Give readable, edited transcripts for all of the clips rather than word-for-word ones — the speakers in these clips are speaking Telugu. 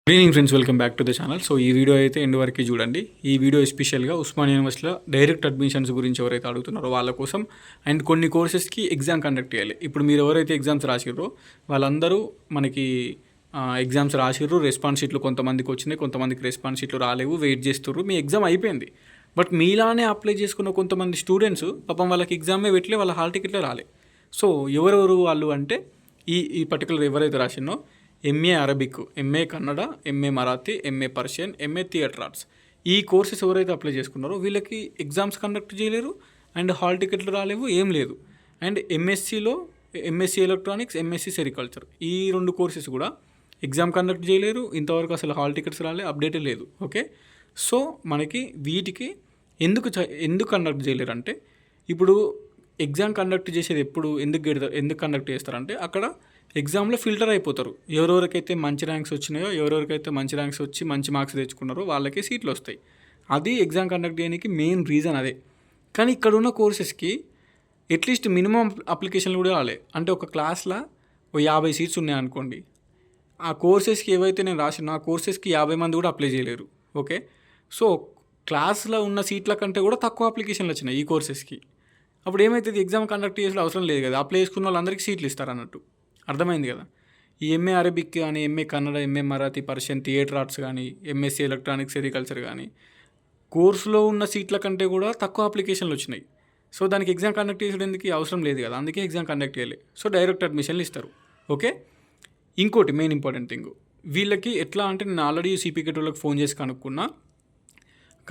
Good evening friends, welcome back to the channel. So ఈ వీడియో అయితే ఎండ్ వరకు చూడండి. ఈ వీడియో ఎస్పెషల్గా ఉస్మానియా యూనివర్సిటీలో డైరెక్ట్ అడ్మిషన్స్ గురించి ఎవరైతే అడుగుతున్నారో వాళ్ళ కోసం, అండ్ కొన్ని కోర్సెస్కి ఎగ్జామ్ కండక్ట్ చేయాలి. ఇప్పుడు మీరు ఎవరైతే ఎగ్జామ్స్ రాసిర్రో వాళ్ళందరూ మనకి ఎగ్జామ్స్ రాసిర్రు, రెస్పాన్స్ షీట్లు కొంతమందికి వచ్చినాయి, కొంతమందికి రెస్పాన్స్ షీట్లు రాలేవు, వెయిట్ చేస్తుర్రు. మీ ఎగ్జామ్ అయిపోయింది, బట్ మీలానే అప్లై చేసుకున్న కొంతమంది స్టూడెంట్స్ పాపం వాళ్ళకి ఎగ్జామే పెట్టలే, వాళ్ళ హాల్ టికెట్లే రాలే. సో ఎవరెవరు వాళ్ళు అంటే ఈ ఈ పర్టికులర్ ఎవరైతే రాసినో MA Arabic, MA Kannada, MA Marathi, MA Persian, MA theatre arts, ఈ కోర్సెస్ ఎవరైతే అప్లై చేసుకున్నారో వీళ్ళకి ఎగ్జామ్స్ కండక్ట్ చేయలేరు, అండ్ హాల్ టికెట్లు రాలేవు, ఏం లేదు. అండ్ ఎంఎస్సిలో ఎంఎస్సి ఎలక్ట్రానిక్స్, ఎంఎస్సి సెరికల్చర్, ఈ రెండు కోర్సెస్ కూడా ఎగ్జామ్ కండక్ట్ చేయలేరు. ఇంతవరకు అసలు హాల్ టికెట్స్ రాలే, అప్డేటే లేదు. ఓకే, సో మనకి వీటికి ఎందుకు కండక్ట్ చేయలేరు అంటే, ఇప్పుడు ఎగ్జామ్ కండక్ట్ చేసేది ఎప్పుడు, ఎందుకు కండక్ట్ చేస్తారంటే అక్కడ ఎగ్జామ్లో ఫిల్టర్ అయిపోతారు. ఎవరెవరికైతే మంచి ర్యాంక్స్ వచ్చినాయో, ఎవరెవరికైతే మంచి ర్యాంక్స్ వచ్చి మంచి మార్క్స్ తెచ్చుకున్నారో వాళ్ళకి సీట్లు వస్తాయి. అది ఎగ్జామ్ కండక్ట్ చేయడానికి మెయిన్ రీజన్ అదే. కానీ ఇక్కడ ఉన్న కోర్సెస్కి అట్లీస్ట్ మినిమం అప్లికేషన్లు కూడా రాలే. అంటే ఒక క్లాస్లో 50 సీట్స్ ఉన్నాయనుకోండి, ఆ కోర్సెస్కి ఏవైతే నేను రాసిన ఆ కోర్సెస్కి 50 మంది కూడా అప్లై చేయలేరు. ఓకే, సో క్లాస్లో ఉన్న సీట్ల కంటే కూడా తక్కువ అప్లికేషన్లు వచ్చినాయి ఈ కోర్సెస్కి. అప్పుడు ఏమవుతుంది, ఎగ్జామ్ కండక్ట్ చేసే అవసరం లేదు కదా, అప్లై చేసుకున్న వాళ్ళందరికీ సీట్లు ఇస్తారు అన్నట్టు. అర్థమైంది కదా. ఈ ఎంఏ అరబిక్ కానీ, MA Kannada, MA Marathi, Persian, theatre arts కానీ, ఎంఎస్సీ ఎలక్ట్రానిక్స్, సెరికల్చర్ కానీ కోర్సులో ఉన్న సీట్ల కంటే కూడా తక్కువ అప్లికేషన్లు వచ్చినాయి. సో దానికి ఎగ్జామ్ కండక్ట్ చేసేందుకు అవసరం లేదు కదా, అందుకే ఎగ్జామ్ కండక్ట్ చేయాలి. సో డైరెక్ట్ అడ్మిషన్లు ఇస్తారు. ఓకే, ఇంకోటి మెయిన్ ఇంపార్టెంట్ థింగ్, వీళ్ళకి ఎట్లా అంటే నేను ఆల్రెడీ సిపికెట్ వాళ్ళకి ఫోన్ చేసి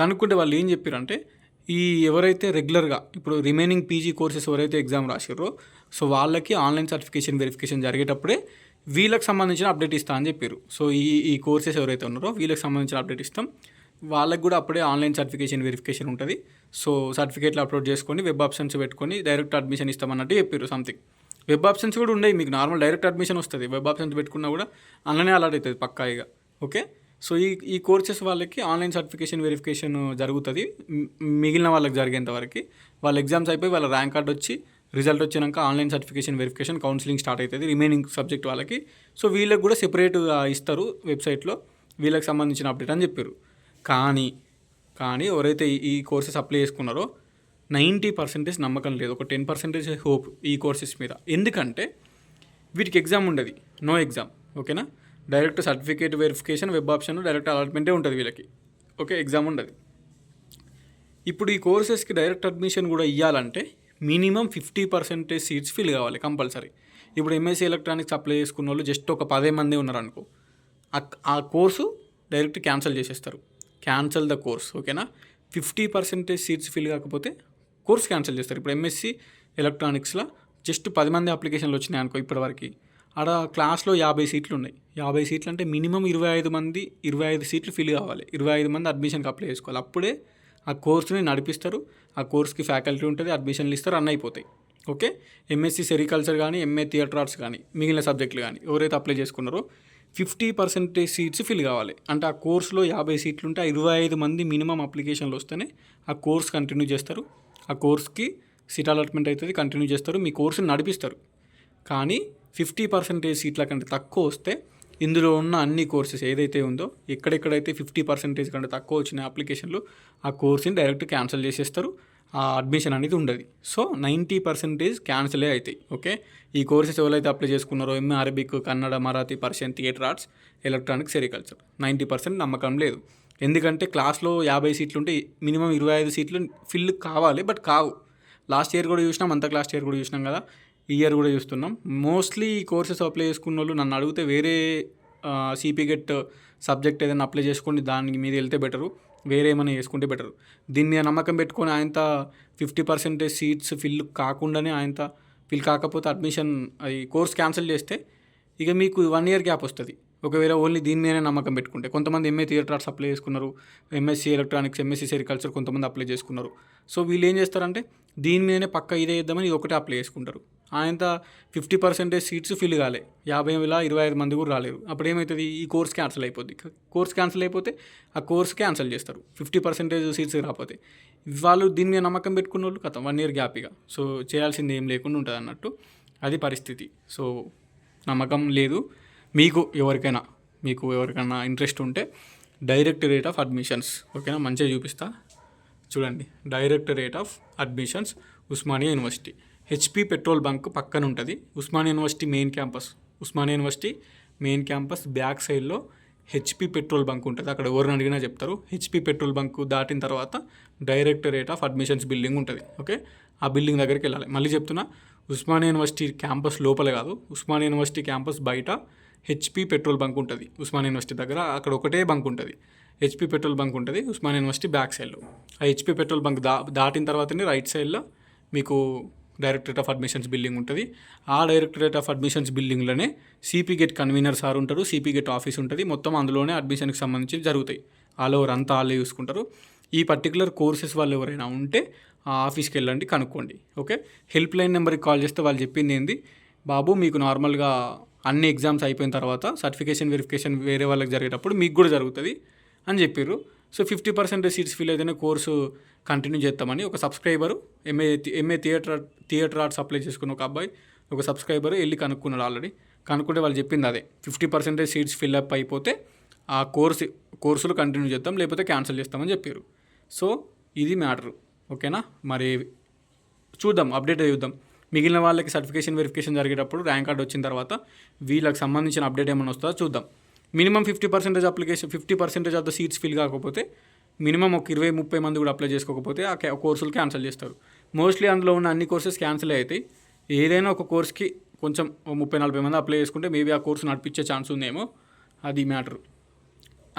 కనుక్కుంటే వాళ్ళు ఏం చెప్పారంటే, ఈ ఎవరైతే రెగ్యులర్గా ఇప్పుడు రిమైనింగ్ పీజీ కోర్సెస్ ఎవరైతే ఎగ్జామ్ రాసిర్రో సో వాళ్ళకి ఆన్లైన్ సర్టిఫికేషన్ వెరిఫికేషన్ జరిగేటప్పుడే వీళ్ళకి సంబంధించిన అప్డేట్ ఇస్తా అని చెప్పారు. సో ఈ కోర్సెస్ ఎవరైతే ఉన్నారో వీళ్ళకి సంబంధించిన అప్డేట్ ఇస్తాం. వాళ్ళకి కూడా అప్పుడే ఆన్లైన్ సర్టిఫికేషన్ వెరిఫికేషన్ ఉంటుంది. సో సర్టిఫికేట్లు అప్లోడ్ చేసుకొని వెబ్ ఆప్షన్స్ పెట్టుకొని డైరెక్ట్ అడ్మిషన్ ఇస్తామన్నట్టు చెప్పారు. సంథింగ్ వెబ్ ఆప్షన్స్ కూడా ఉన్నాయి, మీకు నార్మల్ డైరెక్ట్ అడ్మిషన్ వస్తుంది. వెబ్ ఆప్షన్స్ పెట్టుకున్నా కూడా అందులోనే అలర్ట్ అవుతుంది పక్కాయిగా. ఓకే, సో ఈ కోర్సెస్ వాళ్ళకి ఆన్లైన్ సర్టిఫికేషన్ వెరిఫికేషన్ జరుగుతుంది. మిగిలిన వాళ్ళకి జరిగేంత వరకు వాళ్ళ ఎగ్జామ్స్ అయిపోయి వాళ్ళ ర్యాంక్ కార్డ్ వచ్చి రిజల్ట్ వచ్చినాక online certification verification counselling start అవుతుంది రిమైనింగ్ సబ్జెక్ట్ వాళ్ళకి. సో వీళ్ళకి కూడా సెపరేట్గా ఇస్తారు వెబ్సైట్లో వీళ్ళకి సంబంధించిన అప్డేట్ అని చెప్పారు. కానీ ఎవరైతే ఈ కోర్సెస్ అప్లై చేసుకున్నారో 90% నమ్మకం లేదు, ఒక 10% హోప్ ఈ కోర్సెస్ మీద. ఎందుకంటే వీటికి ఎగ్జామ్ ఉండదు, నో ఎగ్జామ్. ఓకేనా, direct certificate verification, web option, direct అలాట్మెంటే ఉంటుంది వీళ్ళకి. ఓకే, ఎగ్జామ్ ఉండదు. ఇప్పుడు ఈ కోర్సెస్కి డైరెక్ట్ అడ్మిషన్ కూడా ఇవ్వాలంటే మినిమం 50% సీట్స్ ఫిల్ కావాలి కంపల్సరీ. ఇప్పుడు ఎంఎస్సీ ఎలక్ట్రానిక్స్ అప్లై చేసుకున్న వాళ్ళు జస్ట్ ఒక 10 మంది ఉన్నారనుకో, ఆ కోర్సు డైరెక్ట్ క్యాన్సిల్ చేసేస్తారు. Cancel the course. ఓకేనా, 50% సీట్స్ ఫిల్ కాకపోతే కోర్స్ క్యాన్సిల్ చేస్తారు. ఇప్పుడు ఎంఎస్సీ ఎలక్ట్రానిక్స్లో జస్ట్ 10 మంది అప్లికేషన్లు వచ్చినాయి అనుకో ఇప్పటివరకు, ఆడ క్లాస్లో 50 సీట్లు ఉన్నాయి. 50 సీట్లు అంటే మినిమం 25 సీట్లు ఫిల్ కావాలి. 25 మంది అడ్మిషన్కి అప్లై చేసుకోవాలి. అప్పుడే ఆ కోర్సుని నడిపిస్తారు. ఆ కోర్స్కి ఫ్యాకల్టీ ఉంటుంది, అడ్మిషన్లు ఇస్తారు, అన్నీ అయిపోతాయి. ఓకే, ఎంఎస్సీ సెరికల్చర్ కానీ, ఎంఏ థియేటర్ ఆర్ట్స్ కానీ, మిగిలిన సబ్జెక్టులు కానీ ఎవరైతే అప్లై చేసుకున్నారో 50% సీట్స్ ఫిల్ కావాలి. అంటే ఆ కోర్సులో 50 సీట్లు ఉంటే 25 మంది మినిమం అప్లికేషన్లు వస్తేనే ఆ కోర్స్ కంటిన్యూ చేస్తారు. ఆ కోర్స్కి సీట్ అలాట్మెంట్ అవుతుంది, కంటిన్యూ చేస్తారు, మీ కోర్సుని నడిపిస్తారు. కానీ 50% సీట్ల కంటే తక్కువ వస్తే ఇందులో ఉన్న అన్ని కోర్సెస్ ఏదైతే ఉందో ఎక్కడెక్కడైతే 50% కంటే తక్కువ వచ్చిన అప్లికేషన్లు ఆ కోర్సుని డైరెక్ట్ క్యాన్సిల్ చేసేస్తారు. ఆ అడ్మిషన్ అనేది ఉండదు. సో 90% క్యాన్సిలే అవుతాయి. ఓకే, ఈ కోర్సెస్ ఎవరైతే అప్లై చేసుకున్నారో MA Arabic, Kannada, Marathi, Persian, theatre arts, electronics, sericulture 90% నమ్మకం లేదు. ఎందుకంటే క్లాస్లో 50 సీట్లు ఉంటే మినిమం 25 సీట్లు ఫిల్ కావాలి, బట్ కావు. లాస్ట్ ఇయర్ కూడా చూసినాం, లాస్ట్ ఇయర్ కూడా చూసినాం కదా, ఈ ఇయర్ కూడా చూస్తున్నాం. మోస్ట్లీ ఈ కోర్సెస్ అప్లై చేసుకున్న వాళ్ళు నన్ను అడిగితే వేరే సిపిగెట్ సబ్జెక్ట్ ఏదైనా అప్లై చేసుకోండి, దానికి మీద వెళ్తే బెటరు, వేరే ఏమైనా చేసుకుంటే బెటరు. దీని మీద నమ్మకం పెట్టుకొని ఆయనత 50% సీట్స్ ఫిల్ కాకుండానే ఫిల్ కాకపోతే అడ్మిషన్ అది కోర్స్ క్యాన్సిల్ చేస్తే ఇక మీకు 1 ఇయర్ గ్యాప్ వస్తుంది. ఒకవేళ ఓన్లీ దీని మీదనే నమ్మకం పెట్టుకుంటే. కొంతమంది ఎంఏ థియేటర్ ఆర్ట్స్ అప్లై చేసుకున్నారు, ఎంఎస్సీ ఎలక్ట్రానిక్స్, ఎంఎస్సీ సెరికల్చర్ కొంతమంది అప్లై చేసుకున్నారు. సో వీళ్ళు ఏం చేస్తారంటే దీని మీదనే పక్క ఇదే చేద్దామని ఇది ఒకటే అప్లై చేసుకుంటారు. ఆయనంత 50% సీట్స్ ఫిల్ కాలే, 25 మంది కూడా రాలేరు. అప్పుడు ఏమవుతుంది, ఈ కోర్స్ క్యాన్సిల్ అయిపోద్ది. కోర్స్ క్యాన్సిల్ అయిపోతే ఆ కోర్స్ క్యాన్సిల్ చేస్తారు 50% సీట్స్ రాకపోతే. వాళ్ళు దీని మీద నమ్మకం పెట్టుకున్న వాళ్ళు కథ 1 ఇయర్ గ్యాప్ ఇక. సో చేయాల్సింది ఏం లేకుండా ఉంటుంది అన్నట్టు, అది పరిస్థితి. సో నమ్మకం లేదు మీకు ఎవరికైనా మీకు ఎవరికైనా ఇంట్రెస్ట్ ఉంటే డైరెక్టరేట్ ఆఫ్ అడ్మిషన్స్, ఓకేనా, మంచిగా చూపిస్తా చూడండి. Directorate of admissions, Osmania university, HP petrol bunk పక్కన ఉంటుంది. Osmania university main campus back సైడ్లో హెచ్పి పెట్రోల్ బంక్ ఉంటుంది. అక్కడ ఎవరిని అడిగినా చెప్తారు. హెచ్పి పెట్రోల్ బంక్ దాటిన తర్వాత డైరెక్టరేట్ ఆఫ్ అడ్మిషన్స్ బిల్డింగ్ ఉంటుంది. ఓకే, ఆ బిల్డింగ్ దగ్గరికి వెళ్ళాలి. మళ్ళీ చెప్తున్నా, ఉస్మానియా యూనివర్సిటీ క్యాంపస్ లోపలే కాదు, ఉస్మానియా యూనివర్సిటీ క్యాంపస్ బయట హెచ్పి పెట్రోల్ బంక్ ఉంటుంది. ఉస్మానియా యూనివర్సిటీ దగ్గర అక్కడ ఒకటే బంక్ ఉంటుంది, హెచ్పి పెట్రోల్ బంక్ ఉంటుంది ఉస్మానియా యూనివర్సిటీ బ్యాక్ సైడ్లో. ఆ హెచ్పి పెట్రోల్ బంక్ దాటిన తర్వాతనే రైట్ సైడ్లో మీకు డైరెక్టరేట్ ఆఫ్ అడ్మిషన్స్ బిల్డింగ్ ఉంటుంది. ఆ డైరెక్టరేట్ ఆఫ్ అడ్మిషన్స్ బిల్డింగ్లోనే సిపి గేట్ కన్వీనర్ సార్ ఉంటారు, సిపి గేట్ ఆఫీస్ ఉంటుంది. మొత్తం అందులోనే అడ్మిషన్కి సంబంధించి జరుగుతాయి. ఆల్ ఓవర్ అంతా వాళ్ళే చూసుకుంటారు. ఈ పర్టికులర్ కోర్సెస్ వాళ్ళు ఎవరైనా ఉంటే ఆ ఆఫీస్కి వెళ్ళండి, కనుక్కోండి. ఓకే, హెల్ప్ లైన్ నెంబర్కి కాల్ చేస్తే వాళ్ళు చెప్పింది ఏంది, బాబు మీకు నార్మల్గా అన్ని ఎగ్జామ్స్ అయిపోయిన తర్వాత సర్టిఫికేషన్ వెరిఫికేషన్ వేరే వాళ్ళకి జరిగేటప్పుడు మీకు కూడా జరుగుతుంది అని చెప్పారు. సో 50% సీట్స్ ఫిల్ అయితేనే కోర్సు కంటిన్యూ చేస్తామని ఒక subscriber MA theatre arts apply చేసుకున్న ఒక అబ్బాయి, ఒక సబ్స్క్రైబర్ వెళ్ళి కనుక్కున్నాడు. ఆల్రెడీ కనుక్కుంటే వాళ్ళు చెప్పింది అదే, 50% సీట్స్ ఫిల్అప్ అయిపోతే ఆ కోర్సులు కంటిన్యూ చేద్దాం, లేకపోతే క్యాన్సిల్ చేస్తామని చెప్పారు. సో ఇది మ్యాటరు. ఓకేనా, మరి చూద్దాం, అప్డేట్ చూద్దాం. మిగిలిన వాళ్ళకి సర్టిఫికేషన్ వెరిఫికేషన్ జరిగేటప్పుడు ర్యాంక్ కార్డ్ వచ్చిన తర్వాత వీళ్ళకి సంబంధించిన అప్డేట్ ఏమైనా వస్తుందో చూద్దాం. Minimum 50% of the seats fill కాకపోతే, మినిమం ఒక 20-30 మంది కూడా అప్లై చేసుకోకపోతే ఆ కోర్సులు క్యాన్సిల్ చేస్తారు. మోస్ట్లీ అందులో ఉన్న అన్ని కోర్సెస్ క్యాన్సిల్ అవుతాయి. ఏదైనా ఒక కోర్స్కి కొంచెం 30-40 మంది అప్లై చేసుకుంటే మేబీ ఆ కోర్సు నడిపించే ఛాన్స్ ఉందేమో, అది మ్యాటర్.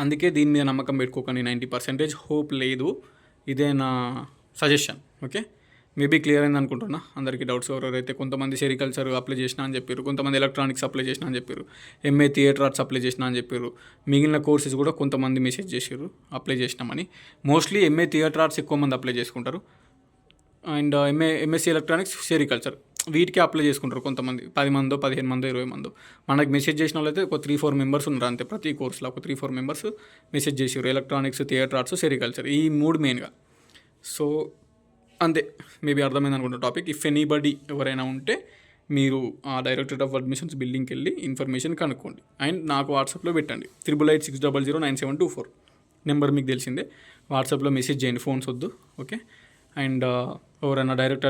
అందుకే దీని మీద నమ్మకం పెట్టుకోకండి. 90% హోప్ లేదు. ఇదే నా సజెషన్. ఓకే, మేబీ క్లియర్ అయింది అనుకుంటున్నా. అందరికీ డౌట్స్ ఎవరైతే, కొంతమంది సెరికల్చర్ అప్లై చేసినా అని చెప్పారు, కొంతమంది ఎలక్ట్రానిక్స్ అప్లై చేసినా అని చెప్పారు, ఎంఏ థియేటర్ ఆర్ట్స్ అప్లై చేసినా అని చెప్పారు. మిగిలిన కోర్సెస్ కూడా కొంతమంది మెసేజ్ చేశారు అప్లై చేసినామని. మోస్ట్లీ ఎంఏ థియేటర్ ఆర్ట్స్ ఎక్కువ మంది అప్లై చేసుకుంటారు. అండ్ ఎంఎస్సీ ఎలక్ట్రానిక్స్, సెరికల్చర్ వీటికి అప్లై చేసుకుంటారు కొంతమంది. 10 మందో 15 మందో 20 మందో. మనకు మెసేజ్ చేసిన వాళ్ళు అయితే ఒక 3-4 మెంబర్స్ ఉన్నారు అంతే. ప్రతి కోర్సులో ఒక 3-4 మెంబర్స్ మెసేజ్ చేసారు. ఎలక్ట్రానిక్స్, థియేటర్ ఆర్ట్స్, సెరికల్చర్, ఈ 3 మెయిన్గా. సో అంతే, మేబీ అర్థమైంది అనుకుంటా టాపిక్. ఇఫ్ ఎనీబడి ఎవరైనా ఉంటే మీరు ఆ డైరెక్టరేట్ ఆఫ్ అడ్మిషన్స్ బిల్డింగ్కి వెళ్ళి ఇన్ఫర్మేషన్ కనుక్కోండి. అండ్ నాకు వాట్సాప్లో పెట్టండి, 8886009724 నెంబర్ మీకు తెలిసిందే. వాట్సాప్లో మెసేజ్ చేయండి, ఫోన్స్ వద్దు. ఓకే, అండ్ ఎవరైనా డైరెక్టరేట్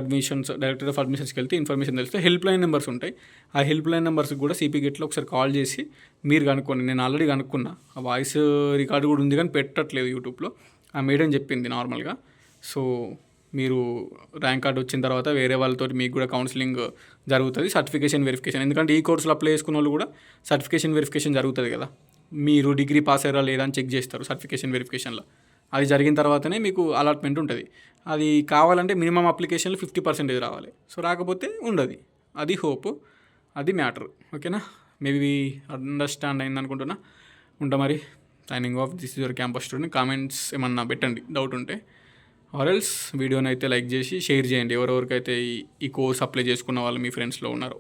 ఆఫ్ అడ్మిషన్స్కి వెళ్తే ఇన్ఫర్మేషన్ తెలిస్తే హెల్ప్ లైన్ నెంబర్స్ ఉంటాయి. ఆ హెల్ప్ లైన్ నెంబర్స్కి కూడా సిపి గేట్లో ఒకసారి కాల్ చేసి మీరు కనుక్కోండి. నేను ఆల్రెడీ కనుక్కున్నా, ఆ వాయిస్ రికార్డు కూడా ఉంది కానీ పెట్టట్లేదు యూట్యూబ్లో. ఆ మేడం చెప్పింది నార్మల్గా. సో మీరు ర్యాంక్ కార్డ్ వచ్చిన తర్వాత వేరే వాళ్ళతో మీకు కూడా కౌన్సిలింగ్ జరుగుతుంది, సర్టిఫికేషన్ వెరిఫికేషన్. ఎందుకంటే ఈ కోర్సులో అప్లై చేసుకున్న వాళ్ళు కూడా సర్టిఫికేషన్ వెరిఫికేషన్ జరుగుతుంది కదా. మీరు డిగ్రీ పాస్ అయ్యారా లేదా అని చెక్ చేస్తారు సర్టిఫికేషన్ వెరిఫికేషన్లో. అది జరిగిన తర్వాతనే మీకు అలాట్మెంట్ ఉంటుంది. అది కావాలంటే మినిమం అప్లికేషన్లో 50% రావాలి. సో రాకపోతే ఉండదు. అది హోప్, అది మ్యాటర్. ఓకేనా, మేబీ అండర్స్టాండ్ అయింది అనుకుంటున్నా. ఉంటా మరి, signing off. This is your campus student. Comments ఏమన్నా పెట్టండి డౌట్ ఉంటే. ఆర్ఎల్స్ వీడియోని అయితే లైక్ చేసి షేర్ చేయండి ఎవరెవరికైతే ఈ కోర్స్ అప్లై చేసుకున్న వాళ్ళు మీ ఫ్రెండ్స్లో ఉన్నారో.